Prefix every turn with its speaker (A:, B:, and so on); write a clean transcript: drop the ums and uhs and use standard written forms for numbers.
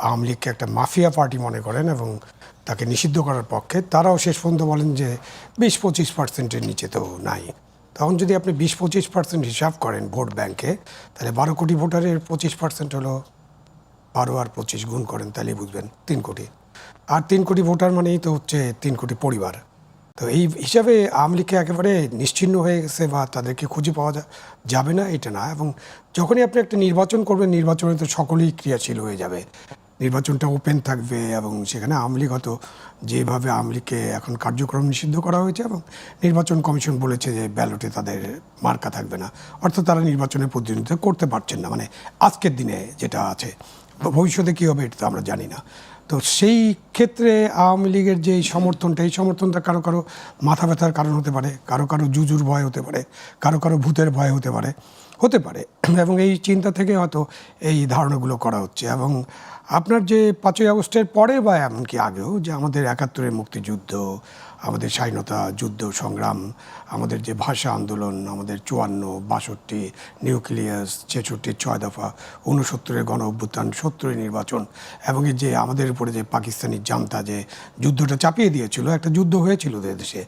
A: আওয়ামী লীগকে একটা mafia party মনে করেন এবং তাকে নিষিদ্ধ করার পক্ষে, তারাও শেষ পর্যন্ত বলেন যে 20-25%-এর নিচে তো নাই। তখন যদি আপনি 20-25% হিসাব করেন ভোট ব্যাংকে, তাহলে 12 কোটি ভোটারের 25% হলো 12 আর 25 গুণ করেন, তাহলে বুঝবেন 3 কোটি। আর 3 কোটি ভোটার মানেই তো হচ্ছে 3 কোটি পরিবার। তো এই হিসাবে আওয়ামী লীগকে একেবারে নিশ্চিহ্ন হয়ে গেছে বা তাদেরকে খুঁজে পাওয়া যাবে না, এটা না। এবং যখনই আপনি একটা নির্বাচন করবেন, নির্বাচনে তো সকলেই ক্রিয়াশীল হয়ে যাবে, নির্বাচনটা ওপেন থাকবে এবং সেখানে আওয়ামী লীগ হয়তো যেভাবে আওয়ামী লীগকে এখন কার্যক্রম নিষিদ্ধ করা হয়েছে এবং নির্বাচন কমিশন বলেছে যে ব্যালটে তাদের মার্কা থাকবে না, অর্থাৎ তারা নির্বাচনে প্রতিনিধিত্ব করতে পারছেন না, মানে আজকের দিনে যেটা আছে। ভবিষ্যতে কী হবে এটা তো আমরা জানি না। তো সেই ক্ষেত্রে আওয়ামী লীগের যে সমর্থনটা, এই সমর্থনটা কারো কারো মাথা ব্যথার কারণ হতে পারে, কারো কারো জুজুর ভয় হতে পারে, কারো কারো ভূতের ভয় হতে পারে এবং এই চিন্তা থেকে হয়তো এই ধারণাগুলো করা হচ্ছে। এবং আপনার যে 5ই আগস্টের পরে বা এমনকি আগেও যে আমাদের 71-এর মুক্তিযুদ্ধ, আমাদের স্বাধীনতা যুদ্ধ সংগ্রাম, আমাদের যে ভাষা আন্দোলন, আমাদের 54, 62, নিউক্লিয়াস, 66, 6 দফা, 69-এর গণ অভ্যুত্থান, 70-এর নির্বাচন এবং এই যে আমাদের উপরে যে পাকিস্তানি জান্তা যে যুদ্ধটা চাপিয়ে দিয়েছিল, একটা যুদ্ধ হয়েছিল দেশে,